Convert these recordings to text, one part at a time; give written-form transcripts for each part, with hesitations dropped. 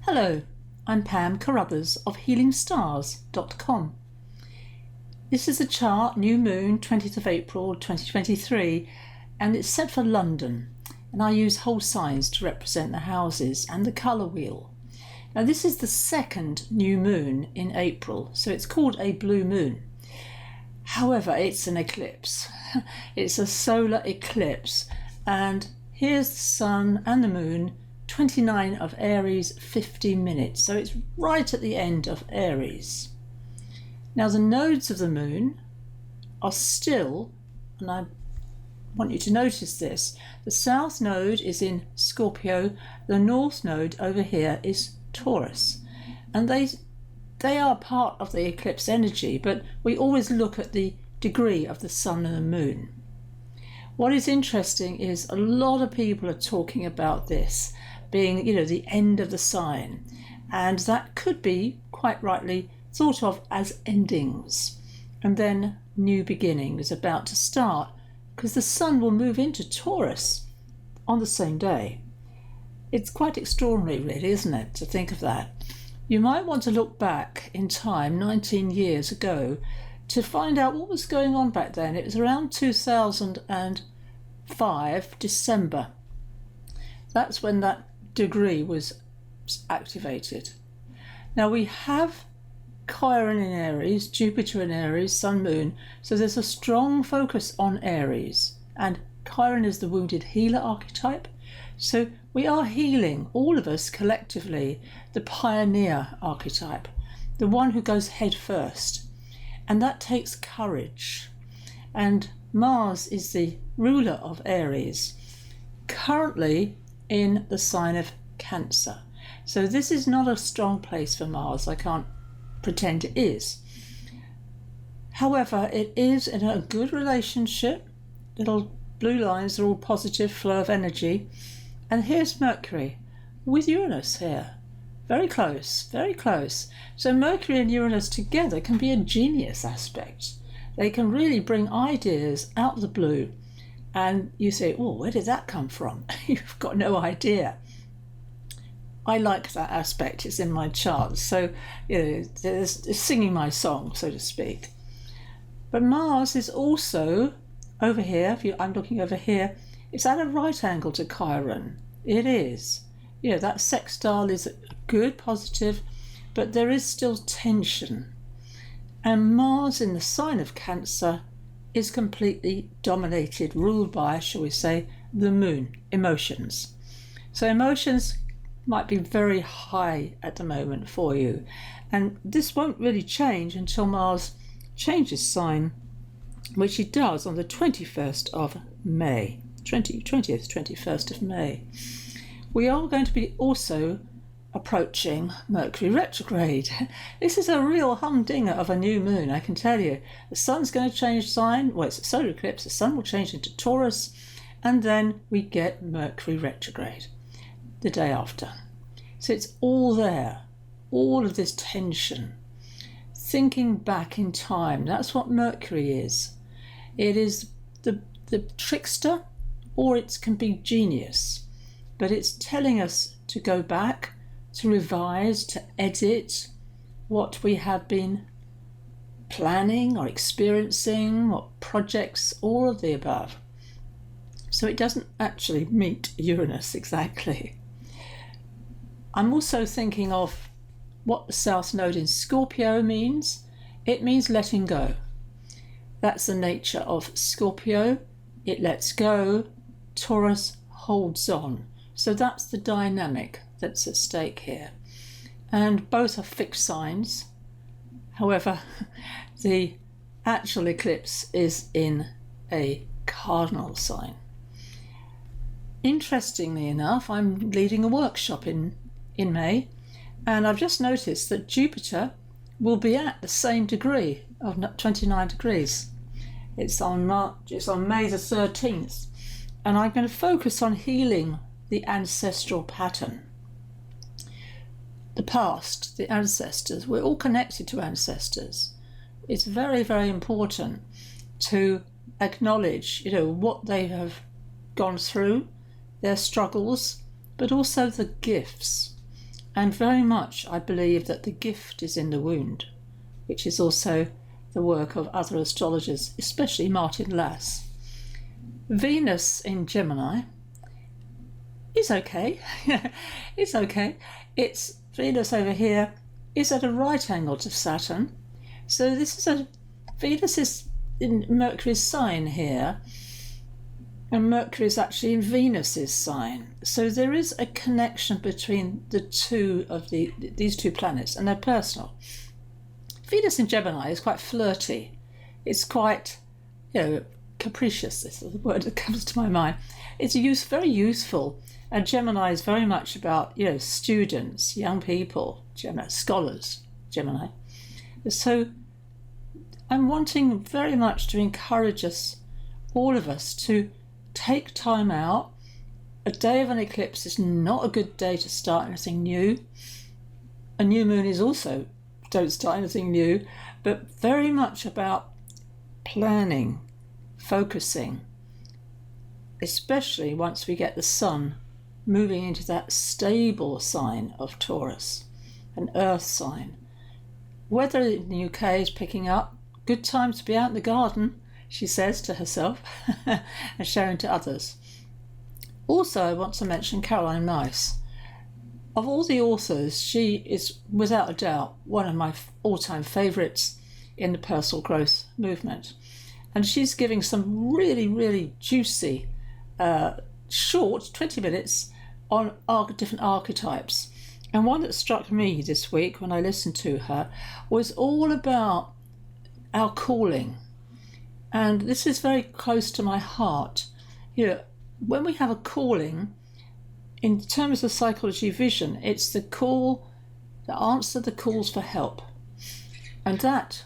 Hello, I'm Pam Carruthers of HealingStars.com. This is a chart, new moon, 20th of April 2023, and it's set for London. And I use whole signs to represent the houses and the colour wheel. Now this is the second new moon in April, so it's called a blue moon. However, it's an eclipse. It's a solar eclipse, and here's the sun and the moon, 29 of Aries, 50 minutes. So it's right at the end of Aries. Now the nodes of the moon are still, and I want you to notice this, the south node is in Scorpio, the north node over here is Taurus. And they are part of the eclipse energy, but we always look at the degree of the sun and the moon. What is interesting is a lot of people are talking about this being, the end of the sign, and that could be quite rightly thought of as endings, and then new beginnings about to start, because the sun will move into Taurus on the same day. It's quite extraordinary, really, isn't it, to think of that? You might want to look back in time 19 years ago to find out what was going on back then. It was around 2005 December. That's when that degree was activated. Now we have Chiron in Aries, Jupiter in Aries, Sun, Moon, so there's a strong focus on Aries, and Chiron is the wounded healer archetype, so we are healing, all of us collectively, the pioneer archetype, the one who goes head first, and that takes courage. And Mars is the ruler of Aries, currently in the sign of Cancer. So this is not a strong place for Mars. I can't pretend it is. However, it is in a good relationship. Little blue lines are all positive flow of energy. And here's Mercury with Uranus here. Very close, very close. So Mercury and Uranus together can be a genius aspect. They can really bring ideas out of the blue. And you say, oh, where did that come from? You've got no idea. I like that aspect. It's in my chart. So, it's singing my song, so to speak. But Mars is also over here. I'm looking over here. It's at a right angle to Chiron. It is. That sextile is good, positive, but there is still tension. And Mars in the sign of Cancer is completely dominated, ruled by, shall we say, the moon, emotions. So emotions might be very high at the moment for you. And this won't really change until Mars changes sign, which it does on the 21st of May. 21st of May. We are going to be also approaching Mercury retrograde. This is a real humdinger of a new moon, I can tell you. The sun's going to change sign. Well, it's a solar eclipse. The sun will change into Taurus, and then we get Mercury retrograde the day after. So it's all there, all of this tension. Thinking back in time, that's what Mercury is. It is the trickster, or it can be genius, but it's telling us to go back, to revise, to edit what we have been planning or experiencing, what projects, all of the above. So it doesn't actually meet Uranus exactly. I'm also thinking of what the South Node in Scorpio means. It means letting go. That's the nature of Scorpio. It lets go. Taurus holds on. So that's the dynamic that's at stake here. And both are fixed signs. However, the actual eclipse is in a cardinal sign. Interestingly enough, I'm leading a workshop in May, and I've just noticed that Jupiter will be at the same degree of 29 degrees. It's on May the 13th, and I'm going to focus on healing the ancestral pattern. The past, the ancestors, we're all connected to ancestors. It's very, very important to acknowledge, what they have gone through, their struggles, but also the gifts. And very much I believe that the gift is in the wound, which is also the work of other astrologers, especially Martin Lass. Venus in Gemini is okay. It's okay. It's Venus over here is at a right angle to Saturn. So this is Venus is in Mercury's sign here, and Mercury is actually in Venus's sign. So there is a connection between the two of these two planets, and they're personal. Venus in Gemini is quite flirty. It's quite, capricious. This is the word that comes to my mind. It's very youthful, and Gemini is very much about students, young people, scholars. Gemini. So I'm wanting very much to encourage us, all of us, to take time out. A day of an eclipse is not a good day to start anything new. A new moon is also don't start anything new, but very much about planning, focusing, especially once we get the sun moving into that stable sign of Taurus, an earth sign. Weather in the UK is picking up. Good time to be out in the garden, she says to herself, and sharing to others. Also, I want to mention Caroline Myss. Of all the authors, she is without a doubt one of my all-time favourites in the personal growth movement. And she's giving some really, really juicy, short, 20 minutes on different archetypes. And one that struck me this week when I listened to her was all about our calling. And this is very close to my heart. When we have a calling, in terms of psychology vision, it's the call, the answer, the calls for help. And that,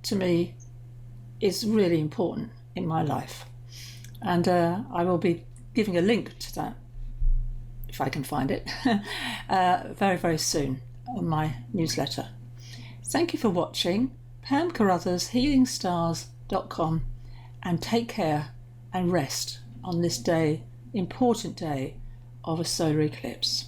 to me, is really important in my life. And I will be giving a link to that, if I can find it, very, very soon on my newsletter. Thank you for watching. Pam Carruthers, healingstars.com, and take care and rest on this day, important day of a solar eclipse.